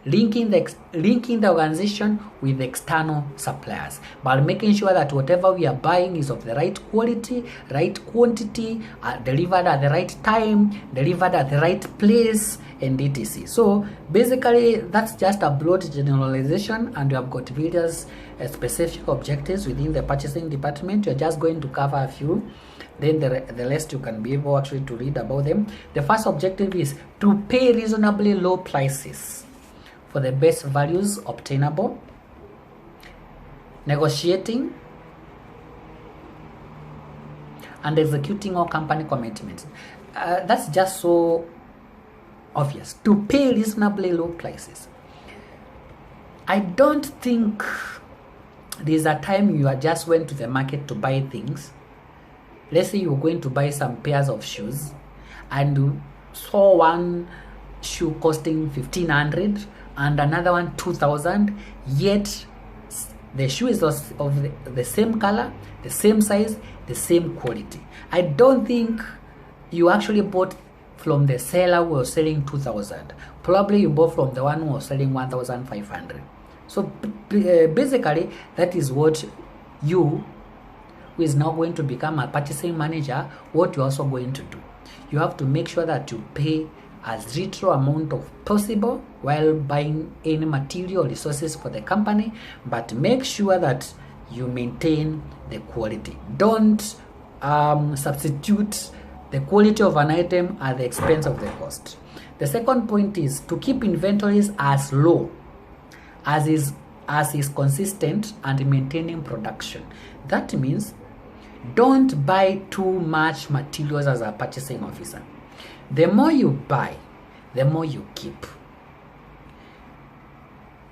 linking the organization with external suppliers, but making sure that whatever we are buying is of the right quality, right quantity, delivered at the right time, delivered at the right place, and etc. So basically that's just a broad generalization, and we have got various specific objectives within the purchasing department. You're just going to cover a few, then the rest you can be able actually to read about them. The first objective is to pay reasonably low prices for the best values obtainable, negotiating and executing all company commitments. That's just so obvious, to pay reasonably low prices. I don't think there's a time you just went to the market to buy things. Let's say you're going to buy some pairs of shoes and you saw one shoe costing 1,500 and another one 2,000, yet the shoe is of the same color, the same size, the same quality. I don't think you actually bought from the seller who was selling 2,000. Probably you bought from the one who was selling 1,500. So basically that is what you, who is now going to become a purchasing manager, what you're also going to do. You have to make sure that you pay as little amount of possible while buying any material resources for the company, but make sure that you maintain the quality. Don't substitute the quality of an item at the expense of the cost. The second point is to keep inventories as low as is consistent and maintaining production. That means don't buy too much materials as a purchasing officer. The more you buy, the more you keep.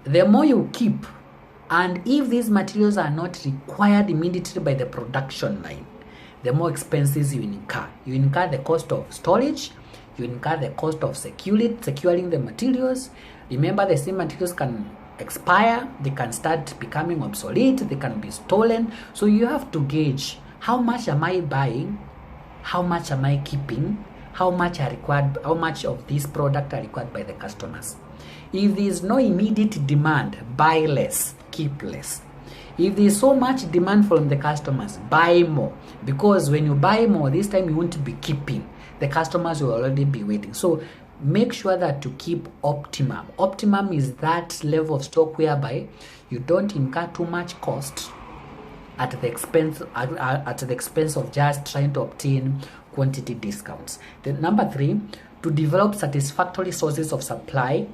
The more you keep, and if these materials are not required immediately by the production line, the more expenses you incur. You incur the cost of storage, you incur the cost of securing the materials. Remember, the same materials can expire, they can start becoming obsolete, they can be stolen. So you have to gauge, how much am I buying, how much am I keeping, how much of this product are required by the customers. If there is no immediate demand, buy less, keep less. If there is so much demand from the customers, buy more, because when you buy more, this time you won't be keeping. The customers will already be waiting. So make sure that you keep optimum. Optimum is that level of stock whereby you don't incur too much cost at the expense of just trying to obtain quantity discounts. Then number 3, to develop satisfactory sources of supply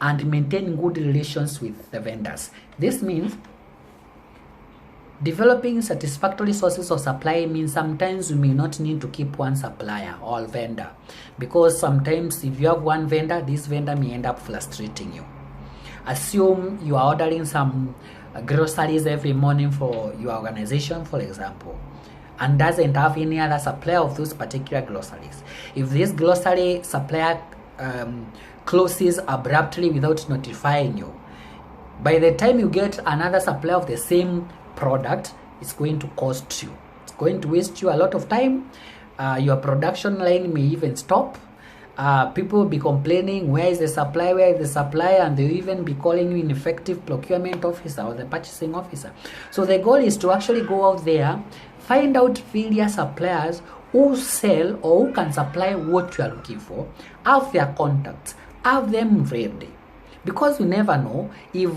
and maintain good relations with the vendors. This means developing satisfactory sources of supply means sometimes you may not need to keep one supplier or vendor, because sometimes if you have one vendor, this vendor may end up frustrating you. Assume you are ordering some groceries every morning for your organization, for example, and doesn't have any other supplier of those particular groceries. If this grocery supplier closes abruptly without notifying you, by the time you get another supplier of the same product, it's going to cost you. It's going to waste you a lot of time. Your production line may even stop. People will be complaining, where is the supply, where is the supplier, and they'll even be calling you ineffective procurement officer or the purchasing officer. So the goal is to actually go out there, find out various suppliers who sell or who can supply what you are looking for, have their contacts, have them ready. Because you never know, if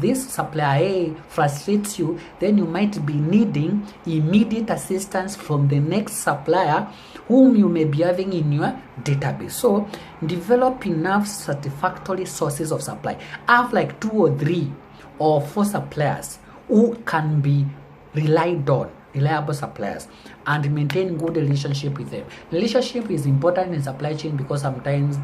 this supplier A frustrates you, then you might be needing immediate assistance from the next supplier whom you may be having in your database. So develop enough satisfactory sources of supply. Have like 2 or 3 or 4 suppliers who can be relied on, reliable suppliers, and maintain good relationship with them. Relationship is important in supply chain because sometimes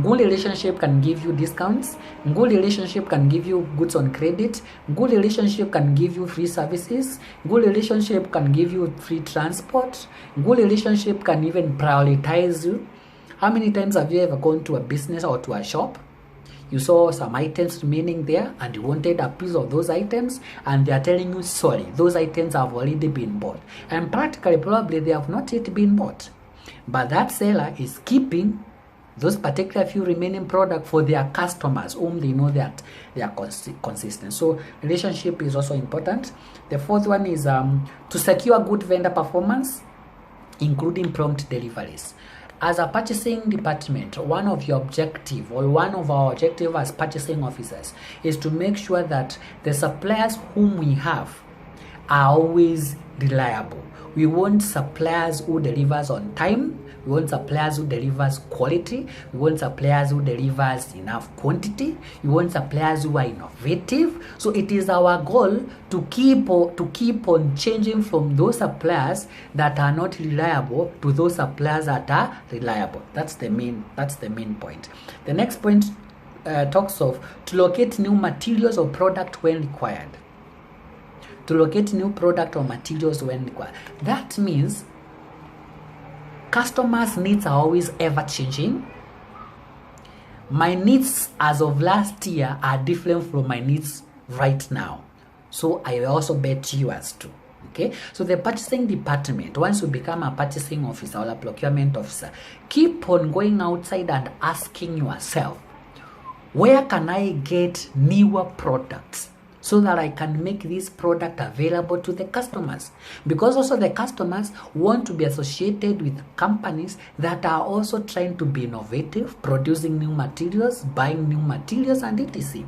good relationship can give you discounts, good relationship can give you goods on credit, good relationship can give you free services, good relationship can give you free transport, good relationship can even prioritize you. How many times have you ever gone to a business or to a shop? You saw some items remaining there and you wanted a piece of those items, and they are telling you, sorry, those items have already been bought, and practically probably they have not yet been bought, but that seller is keeping those particular few remaining products for their customers whom they know that they are consistent. So relationship is also important. The fourth one is to secure good vendor performance, including prompt deliveries. As a purchasing department, one of your objective, or one of our objective as purchasing officers, is to make sure that the suppliers whom we have are always reliable. We want suppliers who delivers on time. We want suppliers who delivers quality. We want suppliers who delivers enough quantity. We want suppliers who are innovative. So it is our goal to keep on changing from those suppliers that are not reliable to those suppliers that are reliable. That's the main point. The next point talks of to locate new materials or product when required. To locate new product or materials when required. That means customers' needs are always ever changing. My needs as of last year are different from my needs right now. So I also bet yours too. Okay, so the purchasing department, once you become a purchasing officer or a procurement officer, keep on going outside and asking yourself, where can I get newer products so that I can make this product available to the customers? Because also the customers want to be associated with companies that are also trying to be innovative, producing new materials, buying new materials, and etc.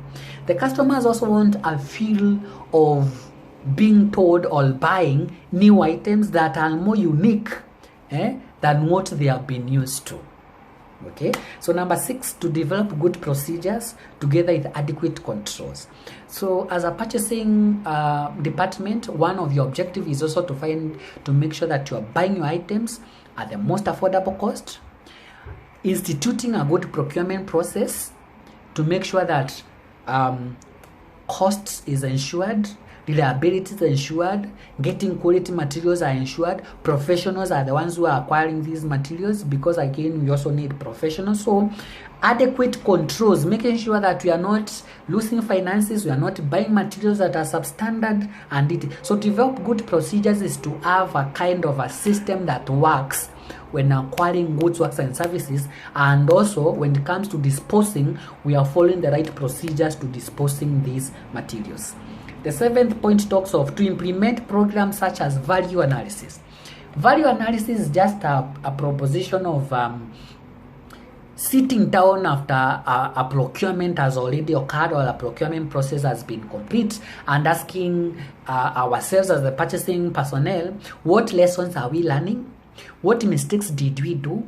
The customers also want a feel of being told or buying new items that are more unique than what they have been used to. Okay, so number 6, to develop good procedures together with adequate controls. So as a purchasing department, one of your objectives is also to make sure that you are buying your items at the most affordable cost, instituting a good procurement process to make sure that costs is ensured, reliability is ensured, getting quality materials are ensured. Professionals are the ones who are acquiring these materials, because again we also need professionals. So adequate controls, making sure that we are not losing finances, we are not buying materials that are substandard, and so develop good procedures is to have a kind of a system that works when acquiring goods, works, and services, and also when it comes to disposing, we are following the right procedures to disposing these materials. The 7th point talks of to implement programs such as value analysis. Value analysis is just a proposition of sitting down after a procurement has already occurred or a procurement process has been complete, and asking ourselves as the purchasing personnel, what lessons are we learning? What mistakes did we do?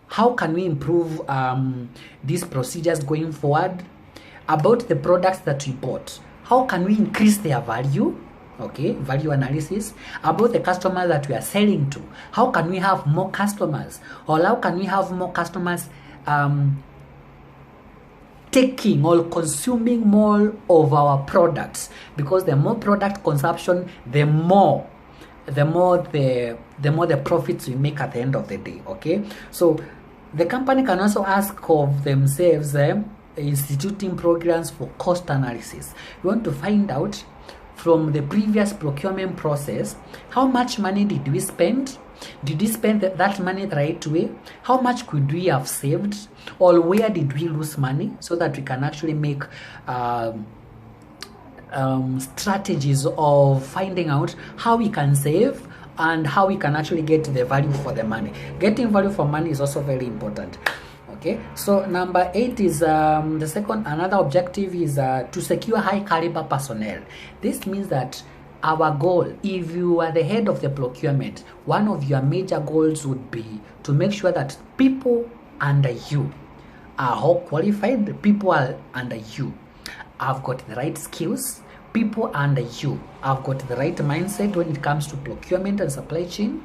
How can we improve these procedures going forward? About the products that we bought, how can we increase their value? Okay, value analysis. About the customers that we are selling to, how can we have more customers? Or how can we have more customers taking or consuming more of our products? Because the more product consumption, the more the profits we make at the end of the day. Okay, so the company can also ask of themselves instituting programs for cost analysis. We want to find out from the previous procurement process, how much money did we spend? Did we spend that money the right way? How much could we have saved? Or where did we lose money? So that we can actually make strategies of finding out how we can save and how we can actually get the value for the money. Getting value for money is also very important. Okay, so number 8 is another objective is to secure high caliber personnel. This means that our goal, if you are the head of the procurement, one of your major goals would be to make sure that people under you are all qualified, people are under you have got the right skills, people under you have got the right mindset when it comes to procurement and supply chain,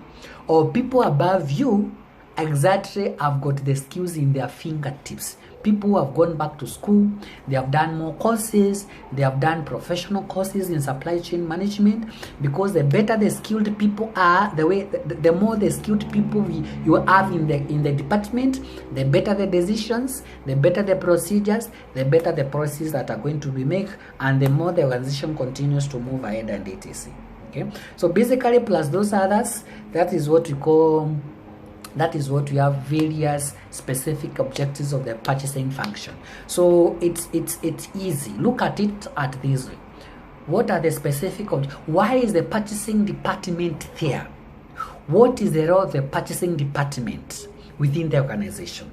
or people above you exactly have got the skills in their fingertips. People who have gone back to school, they have done more courses, they have done professional courses in supply chain management, because the better the skilled people are, the more the skilled people you have in the department, the better the decisions, the better the procedures, the better the policies that are going to be made, and the more the organization continues to move ahead and etc. Okay, so basically plus those others, that is what we call That is what we have, various specific objectives of the purchasing function. So it's easy. Look at it at this way. What are the specific why is the purchasing department there? What is the role of the purchasing department within the organization?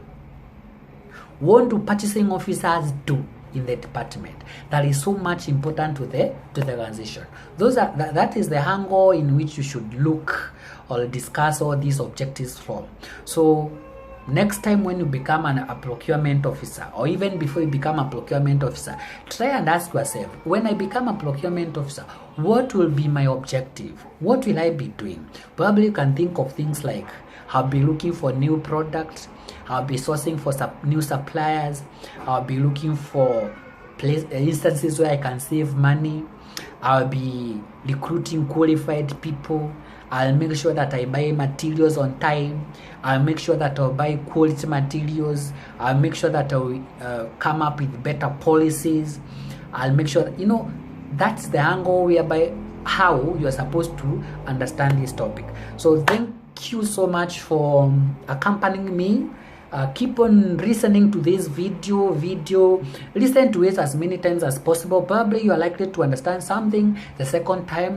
What do purchasing officers do in the department? That is so much important to the organization. That is the angle in which you should look or discuss all these objectives from. So next time when you become a procurement officer, or even before you become a procurement officer, try and ask yourself, when I become a procurement officer, what will be my objective? What will I be doing? Probably you can think of things like, I'll be looking for new products, I'll be sourcing for new suppliers, I'll be looking for instances where I can save money, I'll be recruiting qualified people, I'll make sure that I buy materials on time, I'll make sure that I'll buy quality materials, I'll make sure that I'll come up with better policies, I'll make sure that, that's the angle whereby how you're supposed to understand this topic. So thank you so much for accompanying me. Keep on listening to this video. Listen to it as many times as possible. Probably you are likely to understand something the second time.